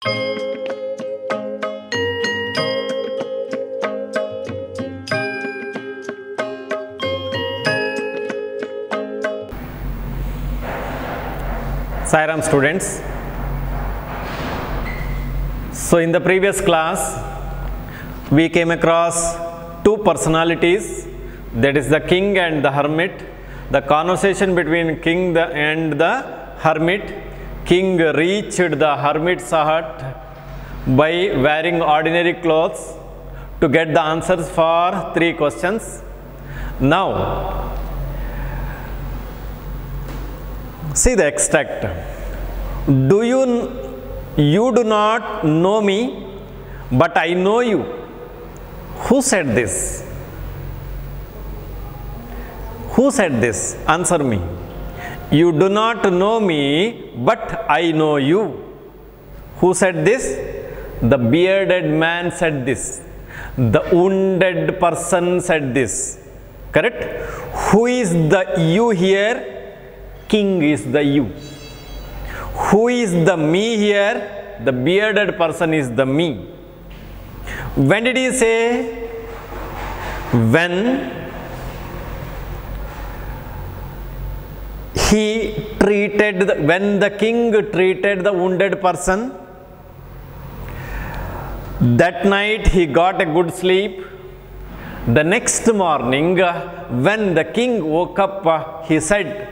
Sai Ram students. So in the previous class we came across two personalities, that is the king and the hermit. The conversation between king and the hermit. King reached the hermit's hut by wearing ordinary clothes to get the answers for 3 questions. Now see the extract. You do not know me, but I know you. Who said this? Who said this? Answer me. You do not know me, but I know you. Who said this? The bearded man said this. The wounded person said this. Correct? Who is the you here? King is the you. Who is the me here? The bearded person is the me. When did he say? When the king treated the wounded person, that night he got a good sleep. The next morning, when the king woke up, he said,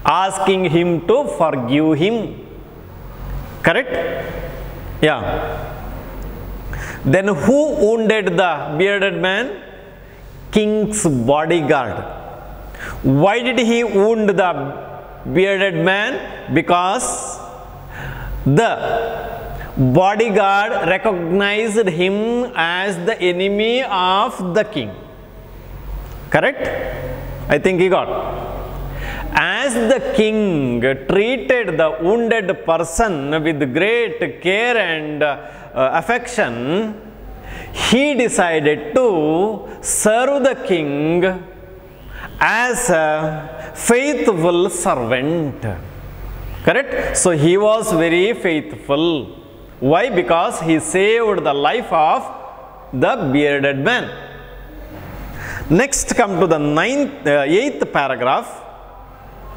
asking him to forgive him. Correct? Yeah. Then who wounded the bearded man? King's bodyguard. Why did he wound the bearded man? Because the bodyguard recognized him as the enemy of the king. Correct? I think he got. As the king treated the wounded person with great care and affection, he decided to serve the king as a faithful servant. Correct? So he was very faithful. Why? Because he saved the life of the bearded man. Next, come to the 8th paragraph.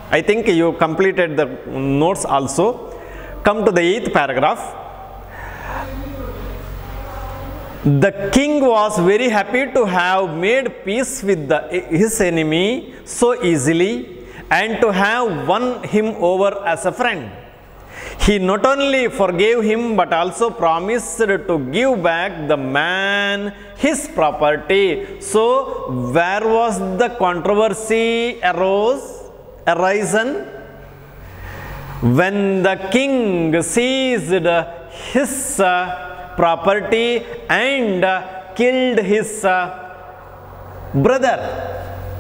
I think you completed the notes also. Come to the 8th paragraph. The king was very happy to have made peace with his enemy so easily and to have won him over as a friend. He not only forgave him but also promised to give back the man his property. So where was the controversy arisen? When the king seized his property and killed his brother.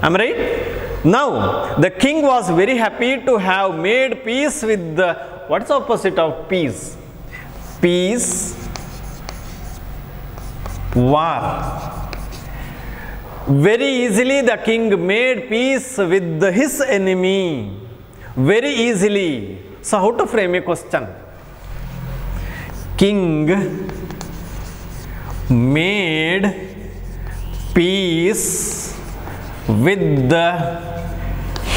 Am I right? Now the king was very happy to have made peace with the, what's the opposite of peace? Peace, war. Very easily the king made peace with his enemy. Very easily. So how to frame a question? King made peace with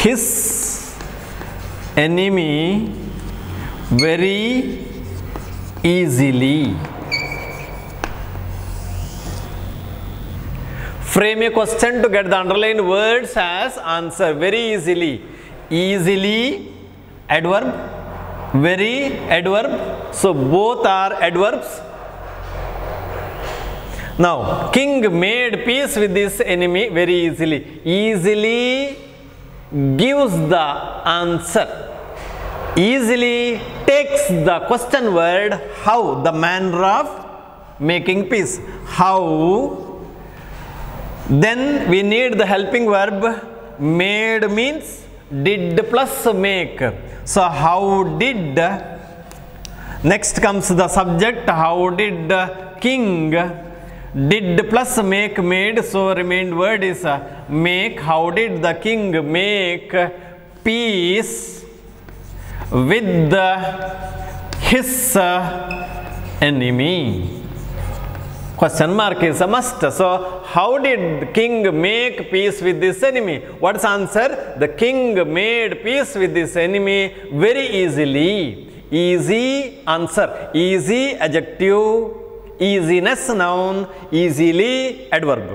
his enemy very easily. Frame a question to get the underlined words as answer. Very easily. Easily, adverb. Very, adverb. So both are adverbs. Now, king made peace with his enemy very easily. Easily gives the answer. Easily takes the question word how, the manner of making peace. How? Then we need the helping verb. Made means did plus make. So how did? Next comes the subject. How did king? Did plus make made. So remained word is make. How did the king make peace with his enemy. Question mark is a must. So how did king make peace with this enemy? What's answer? The king made peace with this enemy very easily. Easy answer. Easy adjective. Easiness noun. Easily adverb.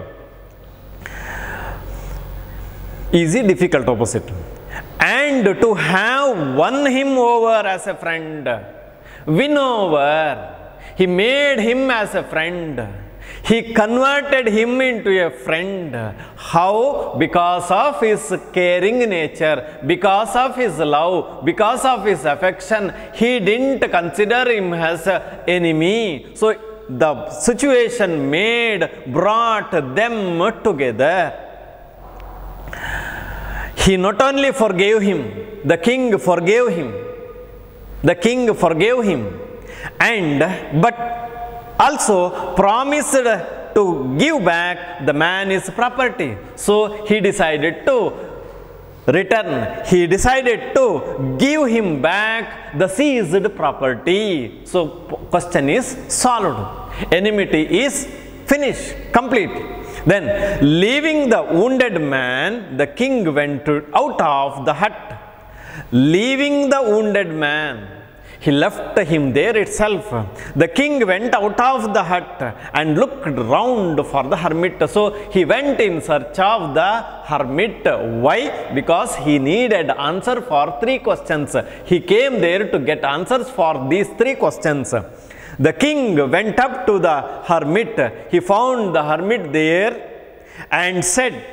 Easy difficult opposite. And to have won him over as a friend. Win over. He made him as a friend. He converted him into a friend. How? Because of his caring nature, because of his love, because of his affection. He didn't consider him as an enemy. So the situation brought them together. He not only forgave him, the king forgave him. The king forgave him. But also promised to give back the man his property. So he decided to return. He decided to give him back the seized property. So question is solved. Enmity is finished, complete. Then leaving the wounded man, the king went out of the hut. Leaving the wounded man. He left him there itself. The king went out of the hut and looked round for the hermit. So he went in search of the hermit. Why? Because he needed answer for 3 questions. He came there to get answers for these 3 questions. The king went up to the hermit. He found the hermit there and said,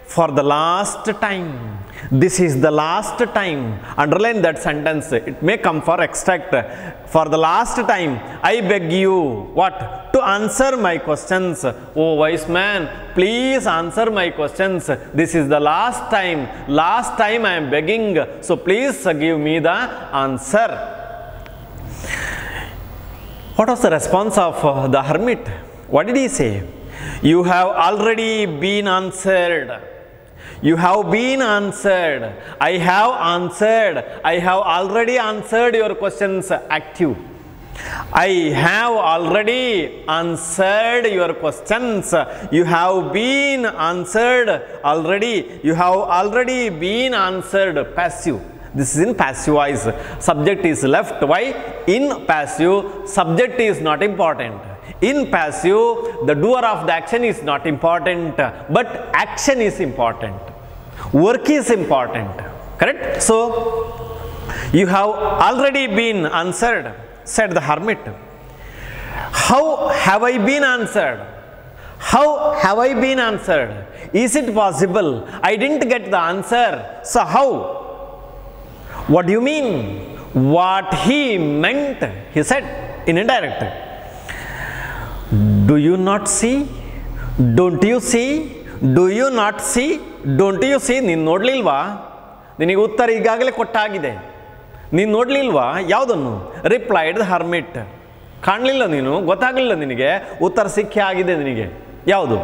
for the last time, this is the last time. Underline that sentence. It may come for extract. For the last time, I beg you, what? To answer my questions. Oh wise man, please answer my questions. This is the last time. Last time I am begging. So please give me the answer. What was the response of the hermit? What did he say? You have already been answered. You have been answered. I have answered. I have already answered your questions. Active. I have already answered your questions. You have been answered already. You have already been answered. Passive. This is in passive voice. Subject is left. Why? In passive, subject is not important. In passive, the doer of the action is not important, but action is important. Work is important. Correct? So, you have already been answered, said the hermit. How have I been answered? How have I been answered? Is it possible? I didn't get the answer. So, how? What do you mean? What he meant, he said in indirect. Do you not see? Don't you see? Do you not see? Don't you see? ನೀನು ನೋಡಲಿಲ್ವಾ? ನಿನಗೆ ಉತ್ತರ ಈಗಾಗಲೇ ಕೊಟ್ಟಾಗಿದೆ. ನೀನು ನೋಡಲಿಲ್ವಾ? ಯಾವುದನ್ನು? Replied the hermit. ಕಾಣಲಿಲ್ಲ ನೀನು, ಗೊತ್ತಾಗಲಿಲ್ಲ ನಿನಗೆ, ಉತ್ತರ ಸಿಕ್ಕೇ ಆಗಿದೆ ನಿನಗೆ. ಯಾವುದು?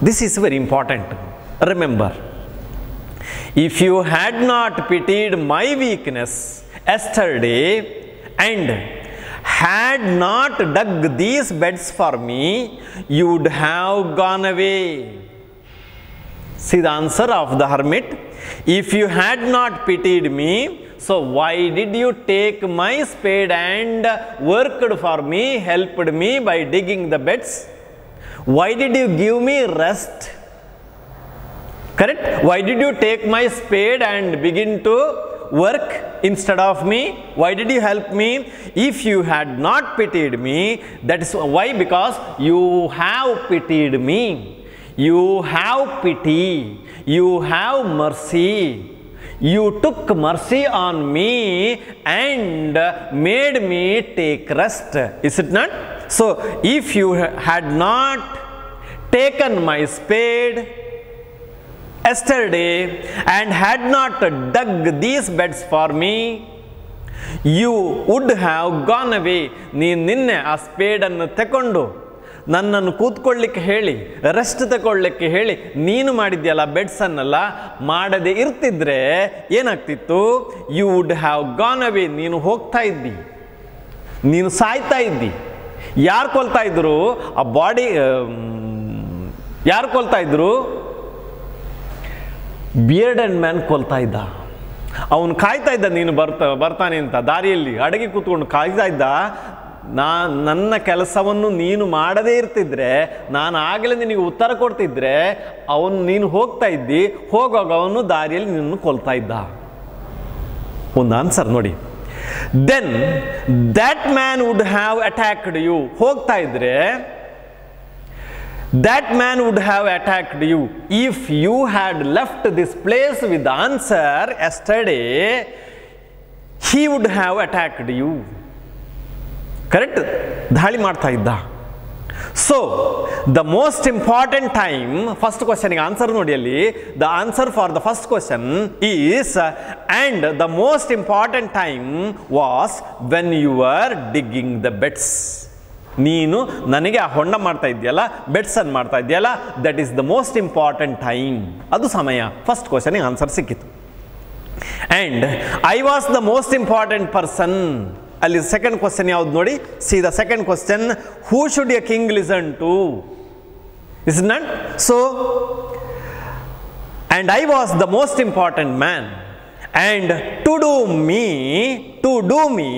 This is very important. Remember, if you had not pitied my weakness yesterday and had not dug these beds for me, you would have gone away. See the answer of the hermit. If you had not pitied me, so why did you take my spade and worked for me, helped me by digging the beds? Why did you give me rest? Correct? Why did you take my spade and begin to work instead of me? Why did you help me? If you had not pitied me, that is why, because you have pitied me. You have pity. You have mercy. You took mercy on me and made me take rest. Is it not? So, if you had not taken my spade yesterday and had not dug these beds for me, you would have gone away. ನೀನು ನಿನ್ನೆ ಆ ಸ್ಪೇಡನ್ನು ತಗೊಂಡು ನನ್ನನ್ನು ಕೂತ್ಕೊಳ್ಳಿಕ್ಕೆ ಹೇಳಿ, rest ತಗೊಳ್ಳಿಕ್ಕೆ ಹೇಳಿ ನೀನು ಮಾಡಿದ್ಯಲ್ಲ ಬೆಡ್ಸನ್ನೆಲ್ಲ, ಮಾಡದೆ ಇರ್ತಿದ್ರೆ ಏನಾಗ್ತಿತ್ತು? ಯು ವುಡ್ ಹ್ಯಾವ್ ಗಾನ್ ಅವೇ. ನೀನು ಹೋಗ್ತಾ ಇದ್ದಿ, ನೀನು ಸಾಯ್ತಾ ಇದ್ದಿ. ಯಾರು ಕೊಲ್ತಾ ಇದ್ರು? ಆ ಬಾಡಿ ಯಾರು ಕೊಲ್ತಾ ಇದ್ರು? ಬಿಯರ್ಡೆಡ್ ಮ್ಯಾನ್ ಕೊಲ್ತಾ ಇದ್ದ. ಅವನು ಕಾಯ್ತಾ ಇದ್ದ, ನೀನು ಬರ್ತಾನೆ ಅಂತ. ದಾರಿಯಲ್ಲಿ ಅಡಗಿ ಕೂತ್ಕೊಂಡು ಕಾಯ್ತಾ ಇದ್ದ. ನನ್ನ ಕೆಲಸವನ್ನು ನೀನು ಮಾಡದೇ ಇರ್ತಿದ್ರೆ, ನಾನು ಆಗಲೇ ನಿನಗೆ ಉತ್ತರ ಕೊಡ್ತಿದ್ರೆ, ನೀನು ಹೋಗ್ತಾ ಇದ್ದಿ, ಹೋಗುವಾಗ ಅವನು ದಾರಿಯಲ್ಲಿ ನಿನ್ನನ್ನು ಕೊಲ್ತಾ ಇದ್ದ. ಒಂದು ಆನ್ಸರ್ ನೋಡಿ. Then that man would have attacked you. ಹೋಗ್ತಾ ಇದ್ರೆ that man would have attacked you if you had left this place with the answer yesterday. He would have attacked you. Correct? ದಾಳಿ ಮಾಡ್ತಾ ಇದ್ದ. So the most important time, first question ಗೆ answer ನೋಡಿ ಅಲ್ಲಿ. The answer for the first question is, and the most important time was when you were digging the beds. ನೀನು ನನಗೆ ಆ ಹೊಂಡ ಮಾಡ್ತಾ ಇದೆಯಲ್ಲ, ಬೆಡ್ಸ್ ಅನ್ನು ಮಾಡ್ತಾ ಇದೆಯಲ್ಲ, that is the most important time. ಅದು ಸಮಯ. ಫಸ್ಟ್ ಕ್ವಶನ್ಗೆ ಆನ್ಸರ್ ಸಿಕ್ಕಿತು. And I was the most important person. ಅಲ್ಲಿ ಸೆಕೆಂಡ್ ಕ್ವಶನ್ ಯಾವ್ದು ನೋಡಿ. See the second question, who should a king listen to? Is not so. And I was the most important man, and to do me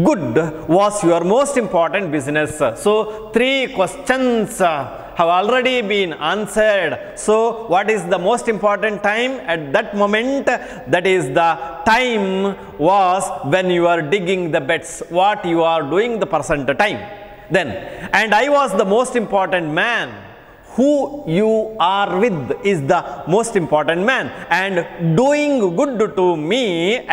good was your most important business. So 3 questions have already been answered. So what is the most important time at that moment? That is the time was when you are digging the beds, what you are doing the present time. Then, and I was the most important man. Who you are with is the most important man, and doing good to me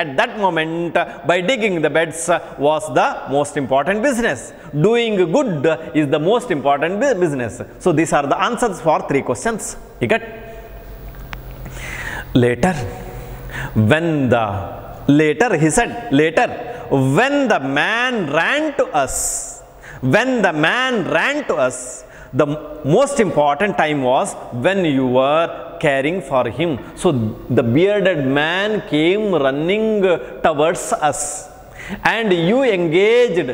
at that moment by digging the beds was the most important business. Doing good is the most important business. So these are the answers for 3 questions. You get? Later he said, when the man ran to us, the most important time was when you were caring for him. So the bearded man came running towards us, and we engaged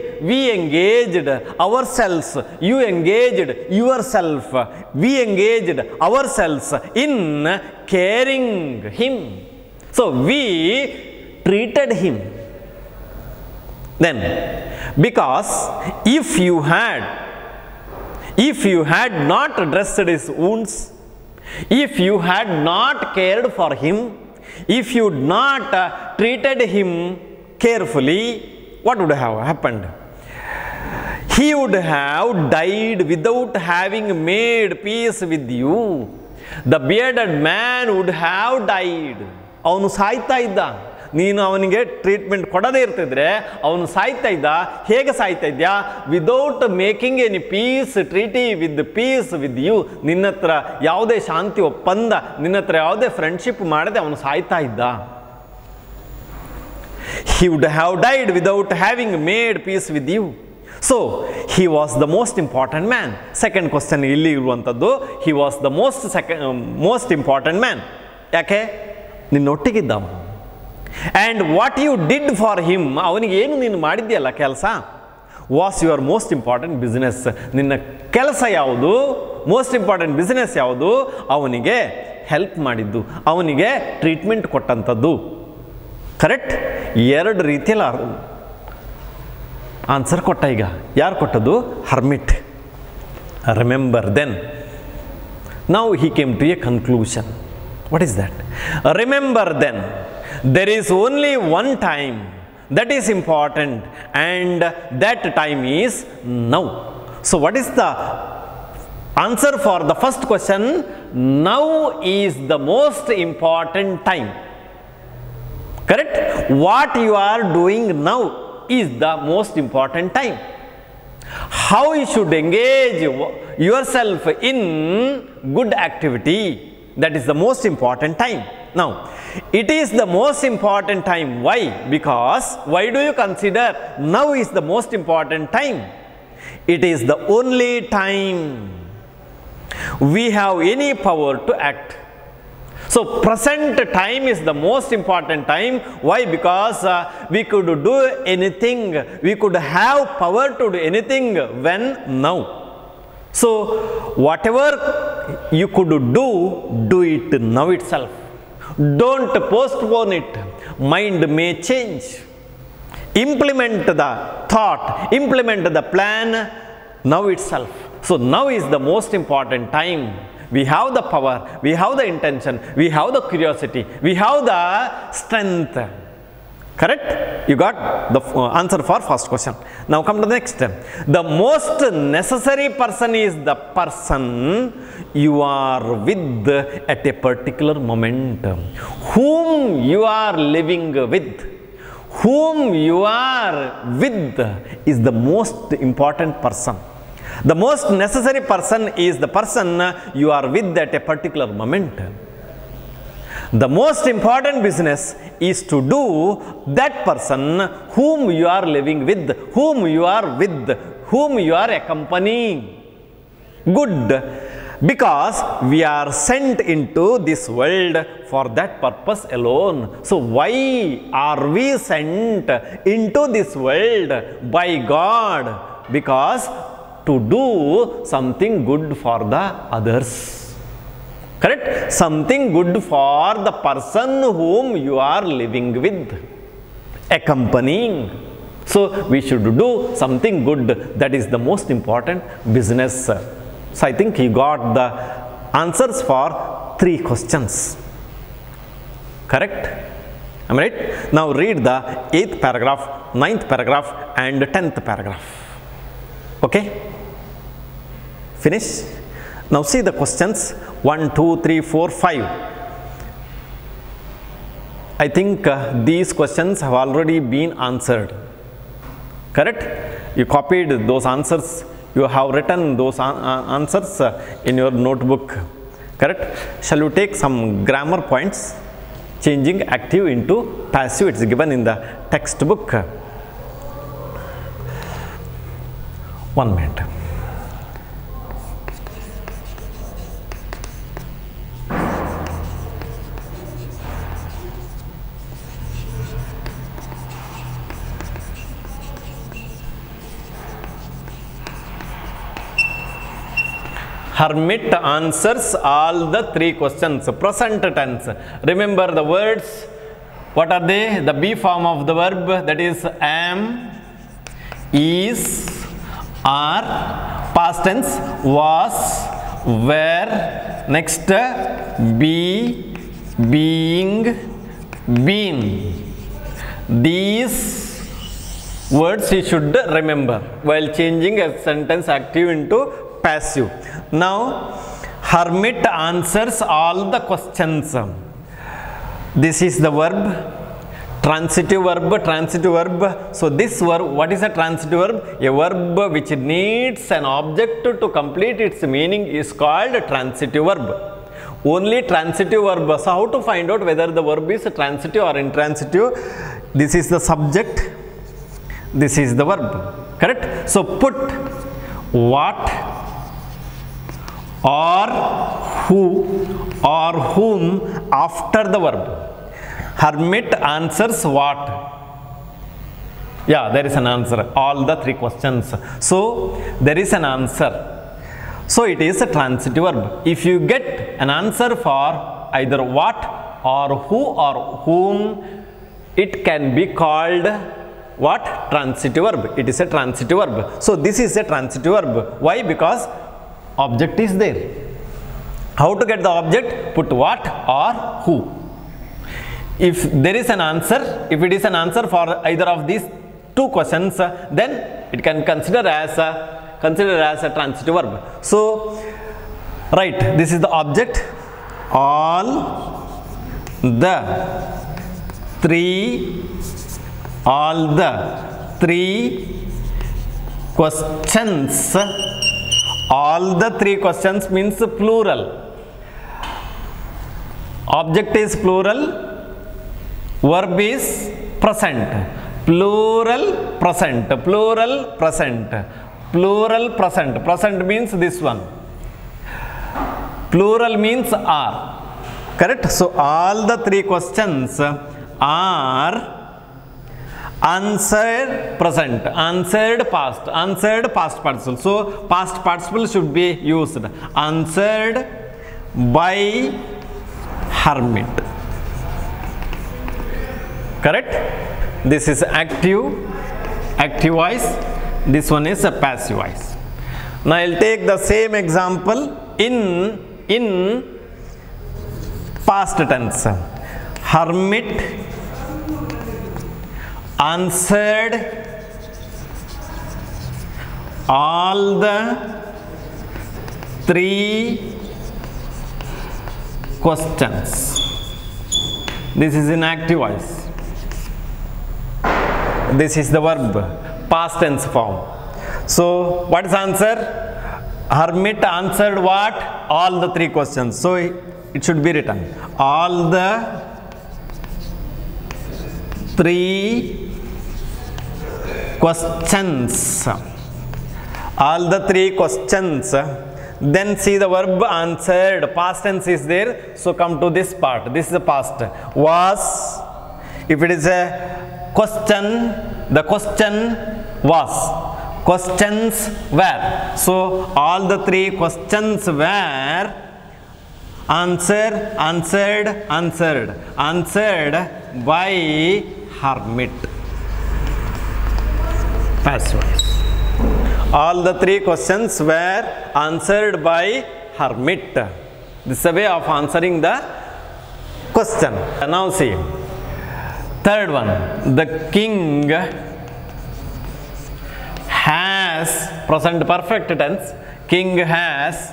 ourselves, you engaged yourself, we engaged ourselves in caring him. So we treated him. Then, because if you had not dressed his wounds, if you had not cared for him, if you had not treated him carefully, what would have happened? He would have died without having made peace with you. The bearded man would have died. ಅವನು ಸಾಯ್ತಾ ಇದ್ದ. ನೀನು ಅವನಿಗೆ treatment ಕೊಡದೇ ಇರ್ತಿದ್ರೆ ಅವನು ಸಾಯ್ತಾ ಇದ್ದ. ಹೇಗೆ ಸಾಯ್ತಾ ಇದ್ಯಾ? Without making any treaty with you. ನಿನ್ನ ಹತ್ರ ಯಾವುದೇ ಶಾಂತಿ ಒಪ್ಪಂದ, ನಿನ್ನ ಹತ್ರ ಯಾವುದೇ ಫ್ರೆಂಡ್ಶಿಪ್ ಮಾಡದೆ ಅವನು ಸಾಯ್ತಾ ಇದ್ದ. He would have died without having made peace with you. So he was the most important man. Second question ಇಲ್ಲಿ ಇರುವಂಥದ್ದು, he was the most important man. ಯಾಕೆ? ನಿನ್ನೊಟ್ಟಿಗಿದ್ದ. And what you did for him, ಅವನಿಗೆ ಏನು ನೀನು ಮಾಡಿದ್ಯಲ್ಲ ಕೆಲಸ, was your most important business. ನಿನ್ನ ಕೆಲಸ ಯಾವುದು, ಮೋಸ್ಟ್ ಇಂಪಾರ್ಟೆಂಟ್ ಬಿಸ್ನೆಸ್ ಯಾವುದು? ಅವನಿಗೆ ಹೆಲ್ಪ್ ಮಾಡಿದ್ದು, ಅವನಿಗೆ ಟ್ರೀಟ್ಮೆಂಟ್ ಕೊಟ್ಟಂಥದ್ದು. ಕರೆಕ್ಟ್? 2 ರೀತಿಯಲ್ಲಿ ಆನ್ಸರ್ ಕೊಟ್ಟ. ಈಗ ಯಾರು ಕೊಟ್ಟದ್ದು? Hermit. Remember then. Now he came to a conclusion. What is that? Remember then, there is only one time that is important, and that time is now. So what is the answer for the first question? Now is the most important time. Correct? What you are doing now is the most important time. How you should engage yourself in good activity, that is the most important time. Now, it is the most important time. Why? Because, why do you consider now is the most important time? It is the only time we have any power to act. So present time is the most important time. Why? Because we could do anything, we could have power to do anything when now. So whatever you could do it now itself. Don't postpone it. Mind may change. Implement the thought, implement the plan now itself. So now is the most important time. We have the power, we have the intention, we have the curiosity, we have the strength. Correct? You got the answer for first question. Now come to the next. The most necessary person is the person you are with at a particular moment. Whom you are living with, whom you are with is the most important person. The most necessary person is the person you are with at a particular moment. The most important business is to do that person whom you are living with, whom you are with, whom you are accompanying. Good. Because we are sent into this world for that purpose alone. So why are we sent into this world by God? Because to do something good for the others. Correct? Something good for the person whom you are living with, accompanying. So we should do something good. That is the most important business. So I think he got the answers for 3 questions. Correct? Am I right? Now read the 8th paragraph, 9th paragraph and 10th paragraph. Okay? Finish? Now see the questions 1, 2, 3, 4, 5. I think these questions have already been answered. Correct? You copied those answers. You have written those answers in your notebook. Correct? Shall we take some grammar points? Changing active into passive. It's given in the textbook. 1 minute. Hermit answers all the 3 questions. Present tense. Remember the words. What are they? The be form of the verb, that is am, is, are. Past tense was, were. Next be, being, been. These words you should remember while changing a sentence active into passive. Now hermit answers all the questions. This is the verb, transitive verb, transitive verb. So this verb, what is a transitive verb? A verb which needs an object to complete its meaning is called transitive verb. Only transitive verb. So how to find out whether the verb is transitive or intransitive? This is the subject, this is the verb. Correct? So put what or who or whom after the verb. Hermit answers what? Yeah, there is an answer. All the 3 questions. So there is an answer. So it is a transitive verb. If you get an answer for either what or who or whom, it can be called what? Transitive verb. It is a transitive verb. So this is a transitive verb. Why? Because object is there. How to get the object? Put what or who. If there is an answer, if it is an answer for either of these 2 questions, then it can consider as a transitive verb. So right, this is the object. All the 3 questions. All the 3 questions means plural. Object is plural, verb is present. Plural present, plural present, plural present. Present means this one. Plural means are. Correct? So all the three questions are answered present, answered past, answered past participle. So past participle should be used. Answered by hermit. Correct? This is active voice. This one is a passive voice. Now I'll take the same example in past tense. Hermit answered all the three questions. This is in active voice. This is the verb, past tense form. So what is answer? Hermit answered what? All the three questions. So it should be written, all the three questions. All the three questions. Then see the verb answered, past tense is there. So come to this part. This is the past. Was, if it is a question, the question was. Questions were. So all the three questions were answered by hermit. Passive voice. All the three questions were answered by hermit. This is a way of answering the question. Now see, third one, the king has, present perfect tense, king has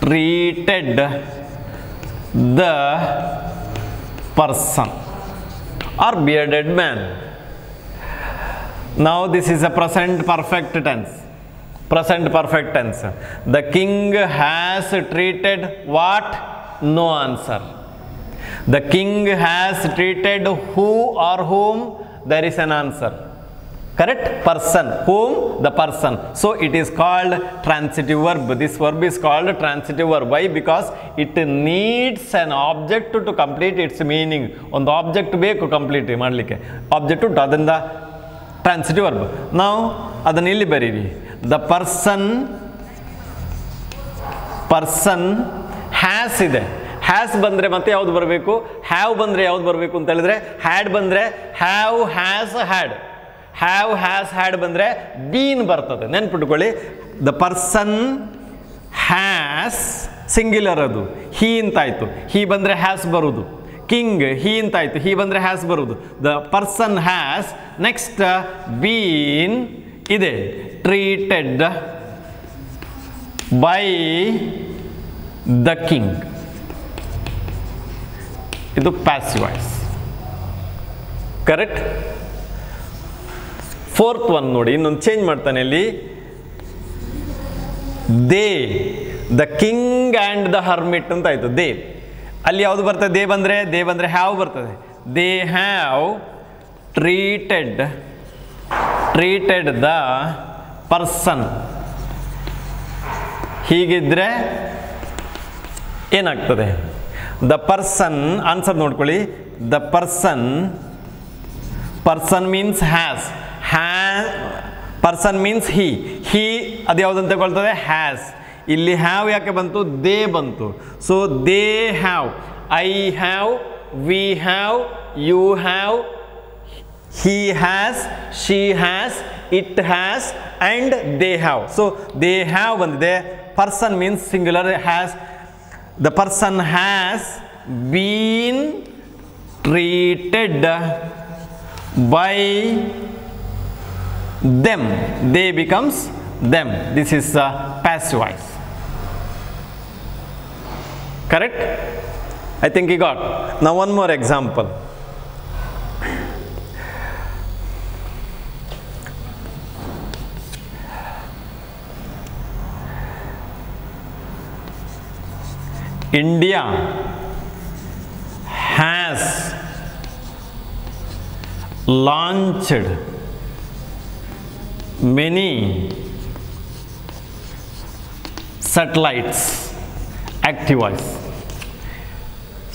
treated the person or bearded man. Now this is a present perfect tense. Present perfect tense. The king has treated what? No answer. The king has treated who or whom? There is an answer. Correct? Person. Whom? The person. So it is called transitive verb. This verb is called transitive verb. Why? Because it needs an object to complete its meaning. On the object beku complete madlike. Object to adanda transitive verb. Now adannu illi bariri. The person has ide. Has ಬಂದ್ರೆ ಮತ್ತೆ ಯಾವುದು ಬರಬೇಕು? Have ಬಂದ್ರೆ ಯಾವುದು ಬರಬೇಕು ಅಂತ ಹೇಳಿದ್ರೆ had ಬಂದ್ರೆ have has had. Have has had ಬಂದ್ರೆ been ಬರ್ತದೆ. ನೆನಪಿಟ್ಕೊಳ್ಳಿ. The person has singular ಅದು. He ಅಂತಾಯ್ತು. He ಬಂದ್ರೆ has ಬರುವುದು. King he ಅಂತಾಯ್ತು. He ಬಂದ್ರೆ has ಬರುವುದು. The person has next been ಇದೆ treated by the king. ಇದು passive voice. Correct? Fourth one ನೋಡಿ, ಇನ್ನೊಂದು ಚೇಂಜ್ ಮಾಡ್ತಾನೆ ಇಲ್ಲಿ. They, the king and the hermit ಅಂತ ಆಯ್ತು. They ಅಲ್ಲಿ ಯಾವುದು ಬರ್ತದೆ? they ಬಂದ್ರೆ have ಬರ್ತದೆ. They have treated the person. ಹೀಗಿದ್ರೆ ಏನಾಗ್ತದೆ? The person, ಆನ್ಸರ್ ನೋಡ್ಕೊಳ್ಳಿ. The person means has. Person means he. ಅದು ಯಾವ್ದು ಅಂತ ಕೊಳ್ತದೆ? has. ಇಲ್ಲಿ have ಯಾಕೆ ಬಂತು? they ಬಂತು. So they have, I have, we have, you have, he has, she has, it has, and they have. So they have ಬಂದಿದೆ. Person means singular, has. The person has been treated by them. They becomes them. This is passive voice. Correct? I think you got. Now one more example. India has launched many satellites. Active voice.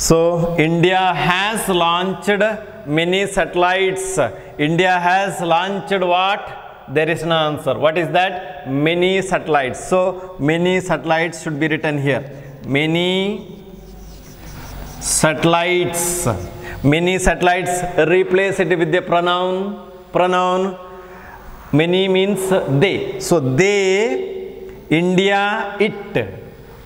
So India has launched many satellites. India has launched what? There is no answer. What is that? Many satellites. So many satellites should be written here. Many satellites. Many satellites, replace it with the pronoun. Pronoun. Many means they. So they, India, it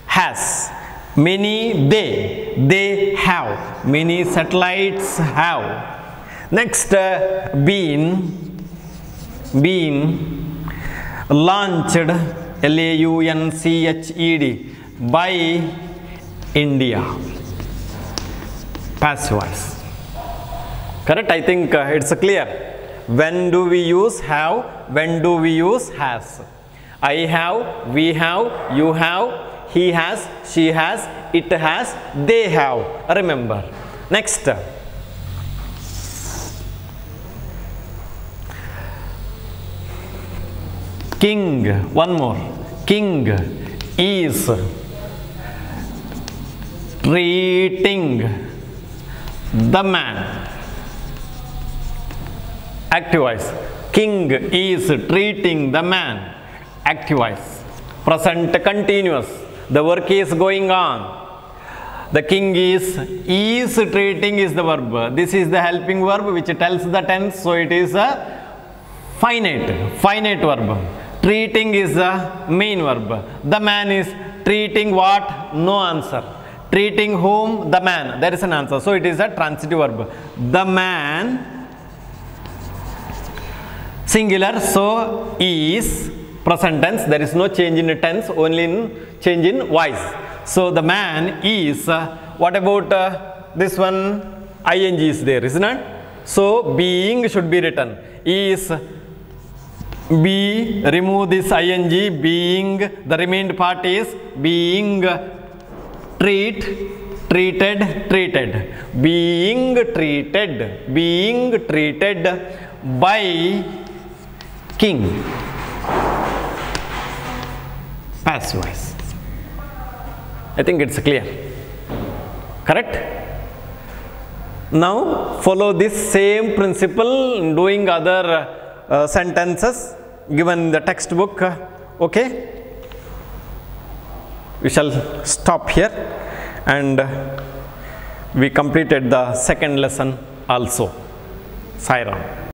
has. Many they have. Many satellites have. Next, been launched, launched by India. Passive voice. Correct? I think it's clear. When do we use have? When do we use has? I have, we have, you have, he has, she has, it has, they have. Remember. Next. King. One more. King is treating the man. Active voice. King is treating the man. Active voice. Present continuous. The work is going on. The king is treating is the verb. This is the helping verb which tells the tense. So it is a finite verb. Treating is the main verb. The man is treating what? No answer. Treating whom? The man. There is an answer. So it is a transitive verb. The man, singular, so is present tense. There is no change in tense, only in change in voice. So the man is, what about this one? Ing is there, isn't it? So being should be written. Is, be, remove this ing, being, the remaining part is being treated, being treated by king. Passive voice. I think it's clear. Correct? Now follow this same principle in doing other sentences given in the textbook. Okay? We shall stop here, and we completed the second lesson also. Sai Ram.